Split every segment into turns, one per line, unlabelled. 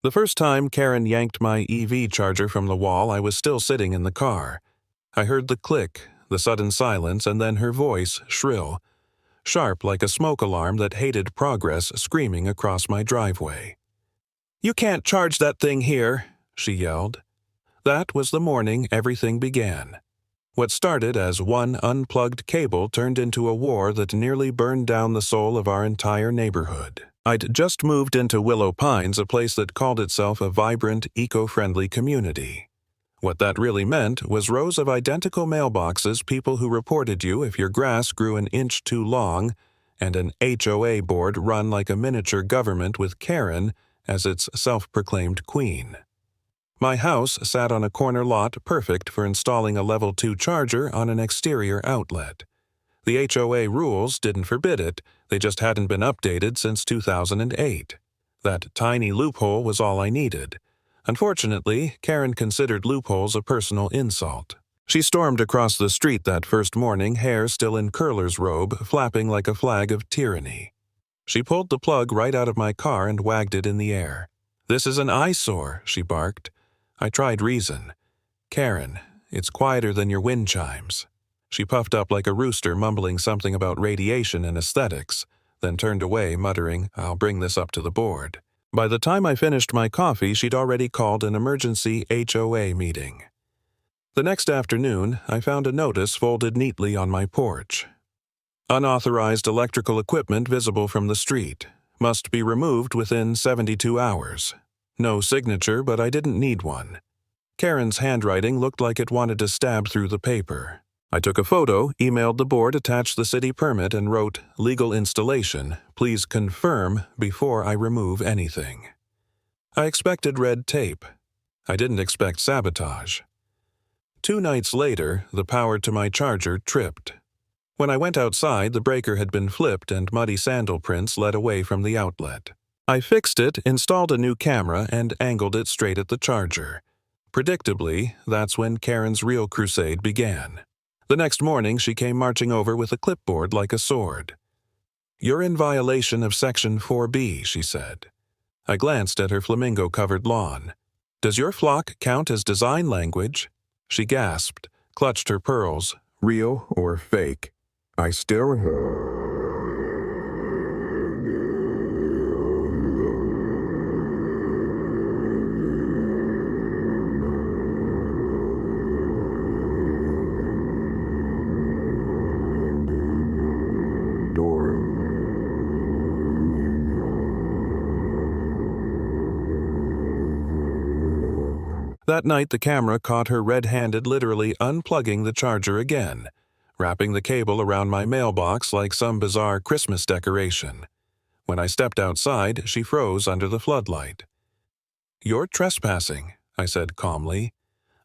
The first time Karen yanked my EV charger from the wall, I was still sitting in the car. I heard the click, the sudden silence, and then her voice, shrill, sharp like a smoke alarm that hated progress, screaming across my driveway. "You can't charge that thing here," she yelled. That was the morning everything began. What started as one unplugged cable turned into a war that nearly burned down the soul of our entire neighborhood. I'd just moved into Willow Pines, a place that called itself a vibrant, eco-friendly community. What that really meant was rows of identical mailboxes, people who reported you if your grass grew an inch too long, and an HOA board run like a miniature government with Karen as its self-proclaimed queen. My house sat on a corner lot perfect for installing a level 2 charger on an exterior outlet. The HOA rules didn't forbid it, they just hadn't been updated since 2008. That tiny loophole was all I needed. Unfortunately, Karen considered loopholes a personal insult. She stormed across the street that first morning, hair still in curler's robe, flapping like a flag of tyranny. She pulled the plug right out of my car and wagged it in the air. "This is an eyesore," she barked. I tried reason. "Karen, it's quieter than your wind chimes." She puffed up like a rooster, mumbling something about radiation and aesthetics, then turned away, muttering, "I'll bring this up to the board." By the time I finished my coffee, she'd already called an emergency HOA meeting. The next afternoon, I found a notice folded neatly on my porch. Unauthorized electrical equipment visible from the street. Must be removed within 72 hours. No signature, but I didn't need one. Karen's handwriting looked like it wanted to stab through the paper. I took a photo, emailed the board, attached the city permit, and wrote, "Legal installation. Please confirm before I remove anything." I expected red tape. I didn't expect sabotage. 2 nights later, the power to my charger tripped. When I went outside, the breaker had been flipped and muddy sandal prints led away from the outlet. I fixed it, installed a new camera, and angled it straight at the charger. Predictably, that's when Karen's real crusade began. The next morning, she came marching over with a clipboard like a sword. "You're in violation of Section 4B, she said. I glanced at her flamingo-covered lawn. "Does your flock count as design language?" She gasped, clutched her pearls. "Real or fake? I still..." That night, the camera caught her red-handed literally unplugging the charger again, wrapping the cable around my mailbox like some bizarre Christmas decoration. When I stepped outside, she froze under the floodlight. "You're trespassing," I said calmly.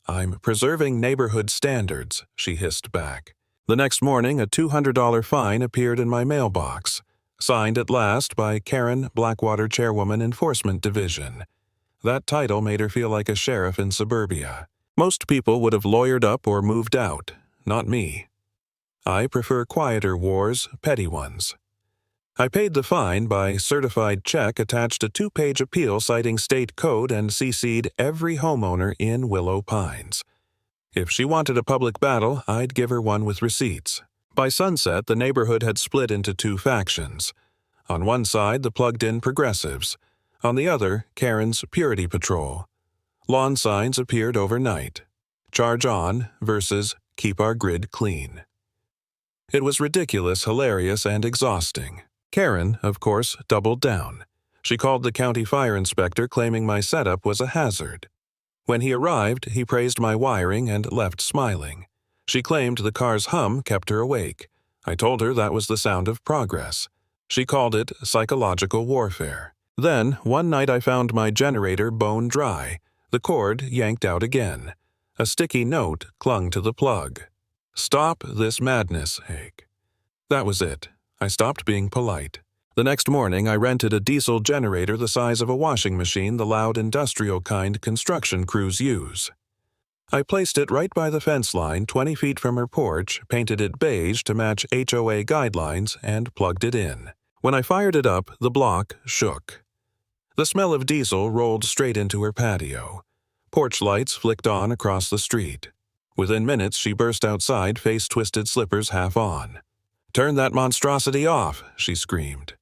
"I'm preserving neighborhood standards," she hissed back. The next morning, a $200 fine appeared in my mailbox, signed at last by Karen, Blackwater Chairwoman, Enforcement Division. That title made her feel like a sheriff in suburbia. Most people would have lawyered up or moved out, not me. I prefer quieter wars, petty ones. I paid the fine by certified check, attached a 2-page appeal citing state code, and CC'd every homeowner in Willow Pines. If she wanted a public battle, I'd give her one with receipts. By sunset, the neighborhood had split into 2 factions. On one side, the plugged-in progressives. On the other, Karen's Purity Patrol. Lawn signs appeared overnight. "Charge on" versus "Keep our grid clean." It was ridiculous, hilarious, and exhausting. Karen, of course, doubled down. She called the county fire inspector, claiming my setup was a hazard. When he arrived, he praised my wiring and left smiling. She claimed the car's hum kept her awake. I told her that was the sound of progress. She called it psychological warfare. Then, one night I found my generator bone dry, the cord yanked out again. A sticky note clung to the plug. "Stop this madness, Hake." That was it. I stopped being polite. The next morning, I rented a diesel generator the size of a washing machine, the loud industrial kind construction crews use. I placed it right by the fence line, 20 feet from her porch, painted it beige to match HOA guidelines, and plugged it in. When I fired it up, the block shook. The smell of diesel rolled straight into her patio. Porch lights flicked on across the street. Within minutes, she burst outside, face-twisted slippers half on. "Turn that monstrosity off," she screamed.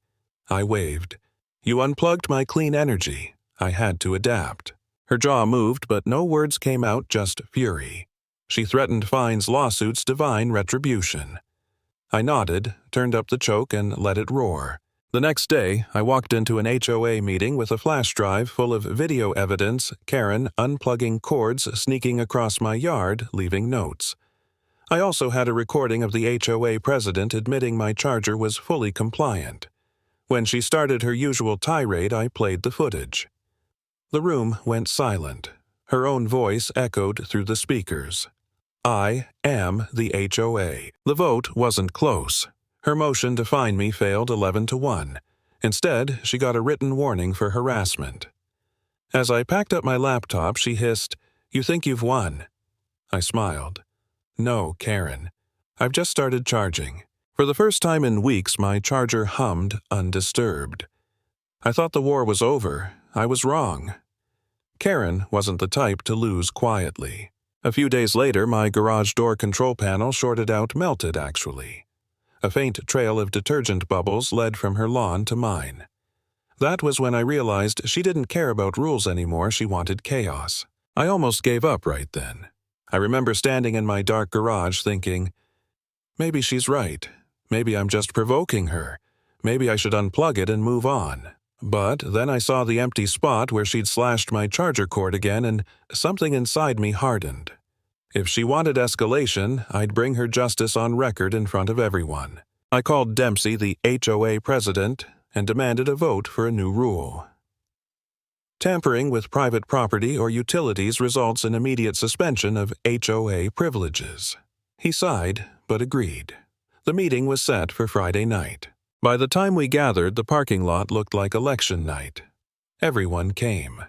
I waved. "You unplugged my clean energy. I had to adapt." Her jaw moved, but no words came out, just fury. She threatened fines, lawsuits, divine retribution. I nodded, turned up the choke, and let it roar. The next day, I walked into an HOA meeting with a flash drive full of video evidence, Karen unplugging cords, sneaking across my yard, leaving notes. I also had a recording of the HOA president admitting my charger was fully compliant. When she started her usual tirade, I played the footage. The room went silent. Her own voice echoed through the speakers. "I am the HOA." The vote wasn't close. Her motion to fine me failed 11-1. Instead, she got a written warning for harassment. As I packed up my laptop, she hissed, "You think you've won?" I smiled. "No, Karen. I've just started charging." For the first time in weeks, my charger hummed undisturbed. I thought the war was over. I was wrong. Karen wasn't the type to lose quietly. A few days later, my garage door control panel shorted out, melted actually. A faint trail of detergent bubbles led from her lawn to mine. That was when I realized she didn't care about rules anymore, she wanted chaos. I almost gave up right then. I remember standing in my dark garage thinking, maybe she's right. Maybe I'm just provoking her. Maybe I should unplug it and move on. But then I saw the empty spot where she'd slashed my charger cord again, and something inside me hardened. If she wanted escalation, I'd bring her justice on record in front of everyone. I called Dempsey, the HOA president, and demanded a vote for a new rule. Tampering with private property or utilities results in immediate suspension of HOA privileges. He sighed, but agreed. The meeting was set for Friday night. By the time we gathered, the parking lot looked like election night. Everyone came.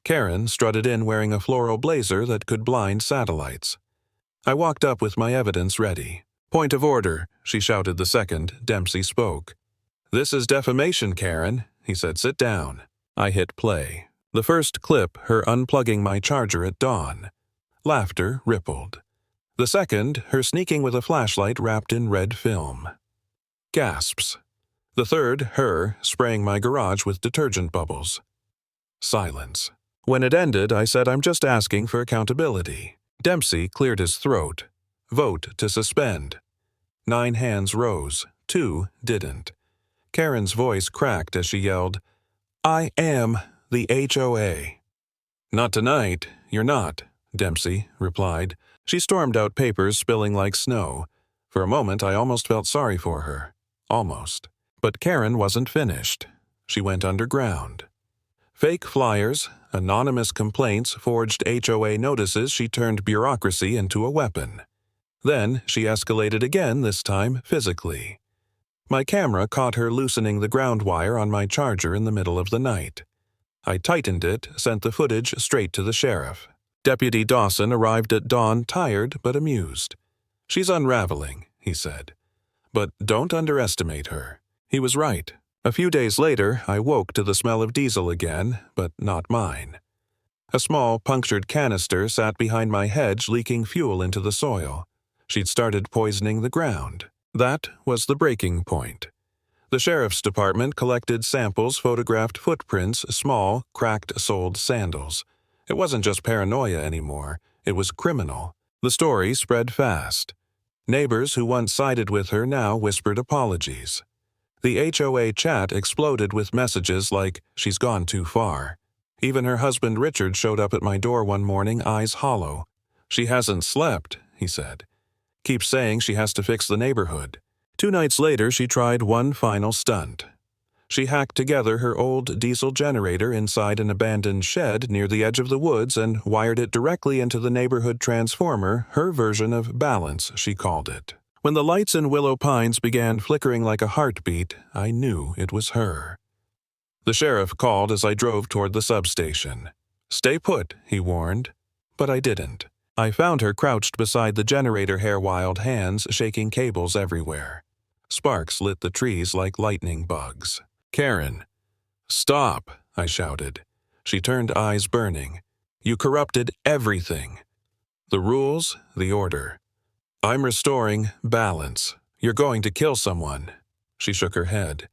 Karen strutted in wearing a floral blazer that could blind satellites. I walked up with my evidence ready. "Point of order," she shouted the second Dempsey spoke. "This is defamation, Karen," he said. "Sit down." I hit play. The first clip, her unplugging my charger at dawn. Laughter rippled. The second, her sneaking with a flashlight wrapped in red film. Gasps. The third, her spraying my garage with detergent bubbles. Silence. When it ended, I said, "I'm just asking for accountability." Dempsey cleared his throat. Vote to suspend. 9 hands rose. 2 didn't. Karen's voice cracked as she yelled, "I am the HOA." "Not tonight. You're not," Dempsey replied. She stormed out, papers spilling like snow. For a moment, I almost felt sorry for her. Almost. But Karen wasn't finished. She went underground. Fake flyers, anonymous complaints, forged HOA notices. She turned bureaucracy into a weapon. Then she escalated again, this time physically. My camera caught her loosening the ground wire on my charger in the middle of the night. I tightened it, sent the footage straight to the sheriff. Deputy Dawson arrived at dawn, tired but amused. "She's unraveling," he said. "But don't underestimate her." He was right. A few days later, I woke to the smell of diesel again, but not mine. A small, punctured canister sat behind my hedge, leaking fuel into the soil. She'd started poisoning the ground. That was the breaking point. The sheriff's department collected samples, photographed footprints, small, cracked-soled sandals. It wasn't just paranoia anymore. It was criminal. The story spread fast. Neighbors who once sided with her now whispered apologies. The HOA chat exploded with messages like, "She's gone too far." Even her husband Richard showed up at my door one morning, eyes hollow. "She hasn't slept," he said. "Keeps saying she has to fix the neighborhood." 2 nights later, she tried one final stunt. She hacked together her old diesel generator inside an abandoned shed near the edge of the woods and wired it directly into the neighborhood transformer, her version of balance, she called it. When the lights in Willow Pines began flickering like a heartbeat, I knew it was her. The sheriff called as I drove toward the substation. "Stay put," he warned. But I didn't. I found her crouched beside the generator, hair wild, hands shaking cables everywhere. Sparks lit the trees like lightning bugs. "Karen." "Stop," I shouted. She turned eyes burning. You corrupted everything. The rules, the order. I'm restoring balance. You're going to kill someone. She shook her head.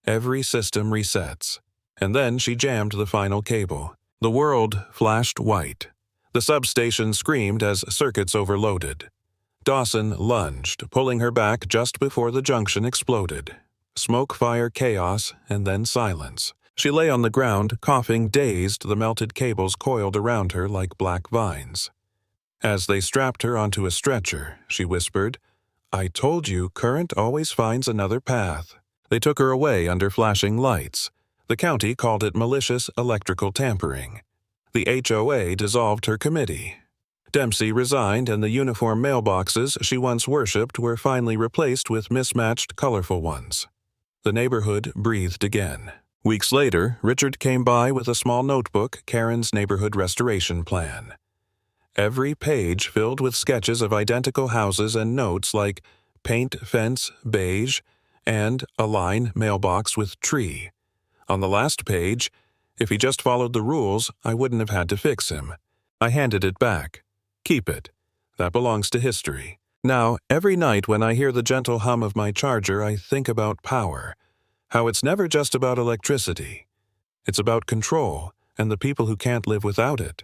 Every system resets. And then she jammed the final cable. The world flashed white. The substation screamed as circuits overloaded. Dawson lunged, pulling her back just before the junction exploded. Smoke, fire, chaos, and then silence. She lay on the ground, coughing, dazed, the melted cables coiled around her like black vines. As they strapped her onto a stretcher, she whispered, I told you current always finds another path. They took her away under flashing lights. The county called it malicious electrical tampering. The HOA dissolved her committee. Dempsey resigned, and the uniform mailboxes she once worshipped were finally replaced with mismatched, colorful ones. The neighborhood breathed again. Weeks later, Richard came by with a small notebook, Karen's neighborhood restoration plan. Every page filled with sketches of identical houses and notes like paint fence beige and a line mailbox with tree. On the last page, if he just followed the rules, I wouldn't have had to fix him. I handed it back. Keep it. That belongs to history. Now, every night when I hear the gentle hum of my charger, I think about power. How it's never just about electricity. It's about control and the people who can't live without it.